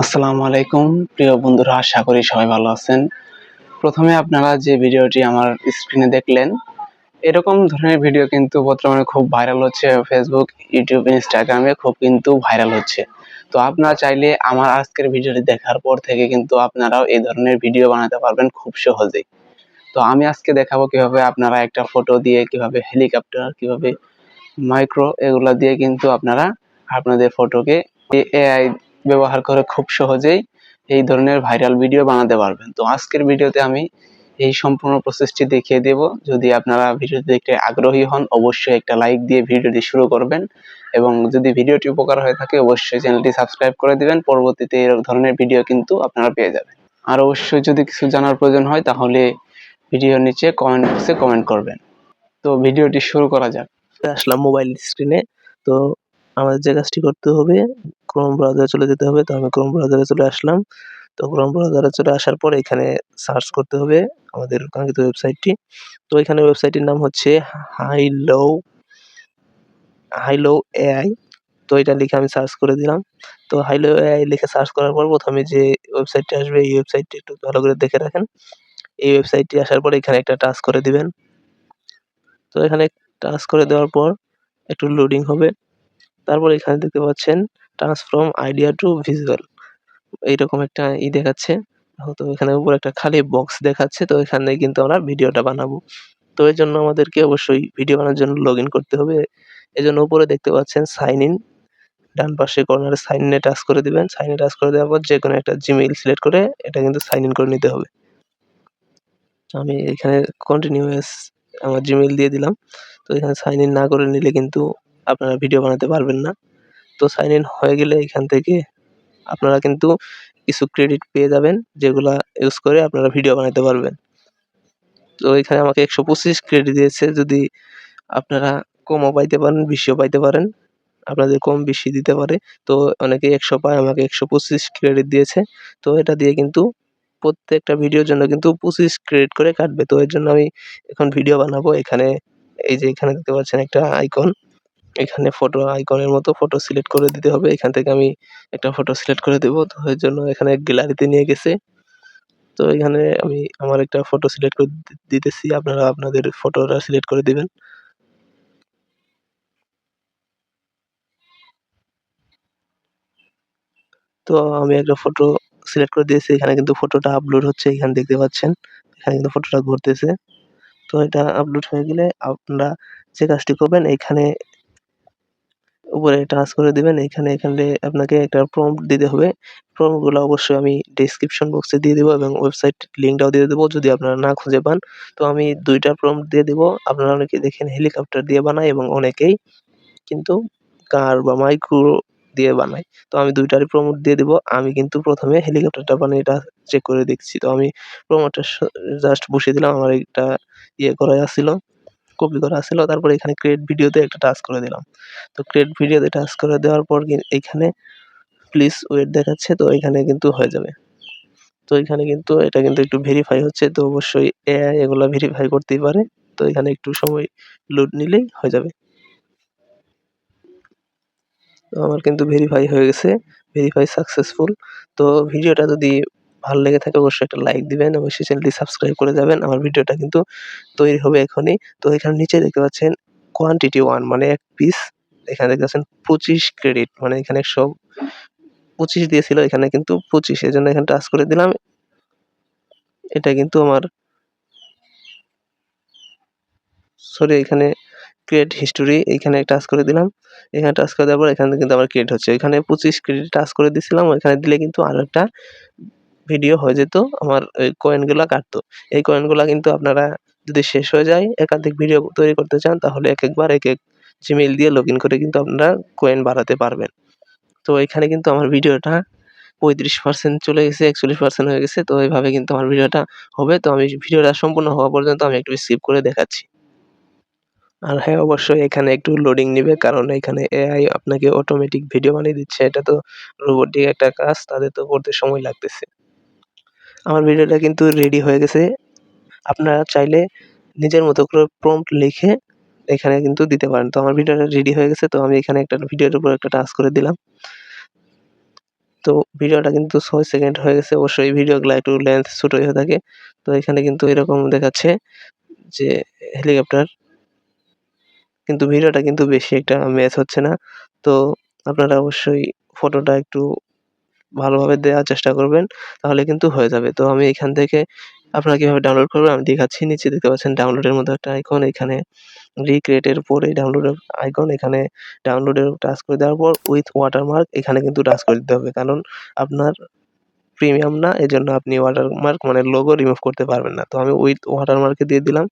আসসালামু আলাইকুম প্রিয় বন্ধুরা, আশা করি সবাই ভালো আছেন। প্রথমে আপনারা যে ভিডিওটি আমার স্ক্রিনে দেখলেন, এরকম ধরনের ভিডিও কিন্তু বর্তমানে খুব ভাইরাল হচ্ছে। ফেসবুক, ইউটিউব, ইনস্টাগ্রামে খুব কিন্তু ভাইরাল হচ্ছে। তো আপনারা চাইলে আমার আজকের ভিডিওটি দেখার পর থেকে কিন্তু আপনারাও এই ধরনের ভিডিও বানাতে পারবেন খুব সহজেই। তো আমি আজকে দেখাবো কিভাবে আপনারা একটা ফটো দিয়ে, কিভাবে হেলিকপ্টার, কিভাবে মাইক্রো, এগুলা দিয়ে কিন্তু আপনারা আপনাদের ফটোকে এআই ব্যবহার করে খুব সহজেই এই ধরনের ভাইরাল ভিডিও বানাতে পারবেন। তো আজকের ভিডিওতে আমি এই সম্পূর্ণ প্রসেসটি দেখিয়ে দেব। যদি আপনারা ভিডিওটি দেখতে আগ্রহী হন, অবশ্যই একটা লাইক দিয়ে ভিডিওটি শুরু করবেন, এবং যদি ভিডিওটি উপকার হয়ে থাকে অবশ্যই চ্যানেলটি সাবস্ক্রাইব করে দিবেন। পরবর্তীতে এই ধরনের ভিডিও কিন্তু আপনারা পেয়ে যাবেন। আর অবশ্যই যদি কিছু জানার প্রয়োজন হয় তাহলে ভিডিওর নিচে কমেন্ট বক্সে কমেন্ট করবেন। তো ভিডিওটি শুরু করা যাক। আসলাম মোবাইল স্ক্রিনে। তো আমাদের যে কাজটি করতে হবে, ক্রোম ব্রাউজারে চলে যেতে হবে। তো আমি ক্রোম ব্রাউজারে চলে আসলাম। তো ক্রোম ব্রাউজারে চলে আসার পর এখানে সার্চ করতে হবে আমাদের কাঙ্ক্ষিত ওয়েবসাইটটি। তো এখানে ওয়েবসাইটটির নাম হচ্ছে হাইলো এআই। তো এটা লিখে আমি সার্চ করে দিলাম। তো হাইলো এআই লিখে সার্চ করার পর প্রথমে যে ওয়েবসাইটটি আসবে, এই ওয়েবসাইটটি একটু ভালো করে দেখে রাখেন। এই ওয়েবসাইটটি আসার পর এখানে একটা টাচ করে দিবেন। তো এখানে টাচ করে দেওয়ার পর একটু লোডিং হবে। তারপর এখানে দেখতে পাচ্ছেন ট্রান্সফর্ম আইডিয়া টু ভিজুয়াল, এইরকম একটা দেখাচ্ছে। তো এখানে উপরে একটা খালি বক্স দেখাচ্ছে। তো এখানে কিন্তু আমরা ভিডিওটা বানাবো। তো এর জন্য আমাদেরকে অবশ্যই ভিডিও বানানোর জন্য লগইন করতে হবে। এজন্য উপরে দেখতে পাচ্ছেন সাইন ইন, ডান পাশে কর্নারে সাইন ইন এ টাচ করে দিবেন। সাইন ইন এ টাচ করে দেওয়ার পর যেকোনো একটা জিমেইল সিলেক্ট করে এটা কিন্তু সাইন ইন করে নিতে হবে। তো আমি এখানে কন্টিনিউয়াস আমার জিমেইল দিয়ে দিলাম। তো এখানে সাইন ইন না করে নিলে কিন্তু আপনারা ভিডিও বানাতে পারবেন না। তো সাইন ইন হয়ে গেলে এখান থেকে আপনারা কিন্তু কিছু ক্রেডিট পেয়ে যাবেন, যেগুলা ইউজ করে আপনারা ভিডিও বানাতে পারবেন। তো এখানে আমাকে ১২৫ ক্রেডিট দিয়েছে। যদি আপনারা কমও পাইতে পারেন, বেশিও পাইতে পারেন। আপনাদের কম বেশি দিতে পারে। তো অনেকে ১০০ পায়, আমাকে ১২৫ ক্রেডিট দিয়েছে। তো এটা দিয়ে কিন্তু প্রত্যেকটা ভিডিওর জন্য কিন্তু ২৫ ক্রেডিট করে কাটবে। তো এর জন্য আমি এখন ভিডিও বানাবো। এখানে এই যে এখানে দেখতে পাচ্ছেন একটা আইকন। এখানে ফটো আইকনের মতো ফটো সিলেক্ট করে দিতে হবে। এখান থেকে আমি একটা ফটো সিলেক্ট করে দেব। তো এর জন্য এখানে গ্যালারিতে নিয়ে গেছে। তো এখানে আমি আমার একটা ফটো সিলেক্ট করে দিতেছি। আপনারা আপনাদের ফটোটা সিলেক্ট করে দিবেন। তো আমি একটা ফটো সিলেক্ট করে দিয়েছি। এখানে কিন্তু ফটোটা আপলোড হচ্ছে। এখানে দেখতে পাচ্ছেন। এখানে কিন্তু ফটোটা ঘুরতেছে। তো এটা আপলোড হয়ে গেলে আপনারা যে কাজটি করবেন, এখানে উপরে টাচ করে দিবেন। এখানে আপনাকে একটা প্রম্পট দিতে হবে। প্রম্পট গুলো অবশ্যই আমি ডেসক্রিপশন বক্সে দিয়ে দেব এবং ওয়েবসাইট লিংকটাও দিয়ে দেব যদি আপনারা না খুঁজে পান। তো আমি ২ টা প্রম্পট দিয়ে দিব। আপনারা অনেকেই দেখেন হেলিকপ্টার দিয়ে বানায় এবং অনেকেই কিন্তু কার বা মাইক্রো দিয়ে বানায়। তো আমি ২ টারই প্রম্পট দিয়ে দিব। আমি কিন্তু ১ম এ হেলিকপ্টারটা বানিয়ে এটা চেক করে দেখছি। তো আমি প্রম্পটটা জাস্ট বসিয়ে দিলাম। আমার একটা করা আছিল, কপি করা আছিল। তারপরে এখানে ক্রিয়েট ভিডিওতে একটা টাচ করে দিলাম। তো ক্রিয়েট ভিডিওতে টাচ করে দেওয়ার পর এইখানে প্লিজ ওয়েট দেখাচ্ছে। তো এখানে কিন্তু হয়ে যাবে। তো এখানে কিন্তু এটা কিন্তু একটু ভেরিফাই হচ্ছে। তো অবশ্যই এআই এগুলা ভেরিফাই করতেই পারে। তো এখানে একটু সময় লোড নিলেই হয়ে যাবে। তো আমার কিন্তু ভেরিফাই হয়ে গেছে। Verify successful. তো ভিডিওটা যদি ভালো লেগে থাকে অবশ্যই একটা লাইক দিবেন। অবশ্যই চ্যানেলটি সাবস্ক্রাইব করে যাবেন। আমার ভিডিওটা কিন্তু তৈরি হবে এখনই। তো এখানে নিচে দেখতে পাচ্ছেন কোয়ান্টিটি 1 মানে ১ পিস। এখানে দেখতে পাচ্ছেন ২৫ ক্রেডিট, মানে এখানে ১২৫ দিয়েছিল, এখানে কিন্তু ২৫, এজন্য এখানে টাচ করে দিলাম। এটা কিন্তু আমার এখানে ক্রিয়েট হিস্টোরি, এইখানে টাচ করে দিলাম। এখানে টাচ করে দেওয়ার পর এখানে কিন্তু আমার ক্রিয়েট হচ্ছে। এখানে ২৫ ক্রেডিট টাচ করে দিছিলাম। ওইখানে দিলে কিন্তু আরেকটা ভিডিও হয়ে যেত। আমার ওই কয়েনগুলা কাটতো। এই কয়েনগুলা কিন্তু আপনারা যদি শেষ হয়ে যায়, একাধিক ভিডিও তৈরি করতে চান, তাহলে একেকবার একেক জিমেইল দিয়ে লগইন করে কিন্তু আপনারা কয়েন বাড়াতে পারবেন। তো এখানে কিন্তু আমার ভিডিওটা ৩৫% চলে গেছে, ৪১% হয়ে গেছে। তো এভাবে কিন্তু আমার ভিডিওটা হবে। তো আমি ভিডিওটা সম্পূর্ণ হওয়া পর্যন্ত আমি একটু স্কিপ করে দেখাচ্ছি। আর হ্যাঁ, অবশ্যই এখানে একটু লোডিং নিবে, কারণ এখানে এআই আপনাকে অটোমেটিক ভিডিও বানিয়ে দিচ্ছে। এটা তো রোবটিক একটা কাজ, তাদের তো করতে সময় লাগতেছে। আমার ভিডিওটা কিন্তু রেডি হয়ে গেছে। আপনারা চাইলে নিজের মতো করে প্রম্পট লিখে এখানে কিন্তু দিতে পারেন। তো আমার ভিডিওটা রেডি হয়ে গেছে। তো আমি এখানে একটা ভিডিওর উপর একটা টাচ করে দিলাম। তো ভিডিওটা কিন্তু 6 সেকেন্ড হয়ে গেছে। অবশ্যই ভিডিওগুলা একটু লেন্থ ছোট হয়ে থাকে। তো এখানে কিন্তু এরকম দেখাচ্ছে যে হেলিকপ্টার, কিন্তু ভিডিওটা কিন্তু বেশি একটা ম্যাচ হচ্ছে না। তো আপনারা অবশ্যই ফটোটা একটু ভালোভাবে দেওয়ার চেষ্টা করবেন, তাহলে কিন্তু হয়ে যাবে। তো আমি এখান থেকে আপনারা কিভাবে ডাউনলোড করবেন আমি দেখাচ্ছি। নিচে দেখতে পাচ্ছেন ডাউনলোডের মতো একটা আইকন, এখানে রিক্রিয়েট এর উপরে ডাউনলোডের আইকন, এখানে ডাউনলোডে টাচ করে দেওয়ার পর উইথ ওয়াটারমার্ক এখানে কিন্তু টাচ করে দিতে হবে। কারণ আপনার প্রিমিয়াম না, এজন্য আপনি ওয়াটারমার্ক মানে লোগো রিমুভ করতে পারবেন না। তো আমি উইথ ওয়াটারমার্কে দিয়ে দিলাম।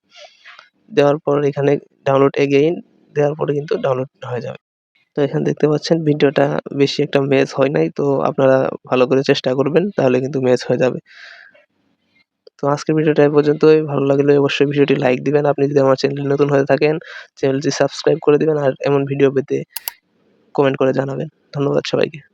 দেওয়ার পর এখানে ডাউনলোড এগেইন দেওয়ার পরে কিন্তু ডাউনলোড হয়ে যাবে। তো এখানে দেখতে পাচ্ছেন ভিডিওটা বেশি একটা ম্যাচ হয় নাই। তো আপনারা ভালো করে চেষ্টা করবেন, তাহলে কিন্তু ম্যাচ হয়ে যাবে। তো আজকের ভিডিওটা এই পর্যন্তই। ভালো লাগলে অবশ্যই ভিডিওটি লাইক দিবেন। আপনি যদি আমার চ্যানেলে নতুন হয়ে থাকেন, চ্যানেলটি সাবস্ক্রাইব করে দিবেন আর এমন ভিডিও পেতে কমেন্ট করে জানাবেন। ধন্যবাদ সবাইকে।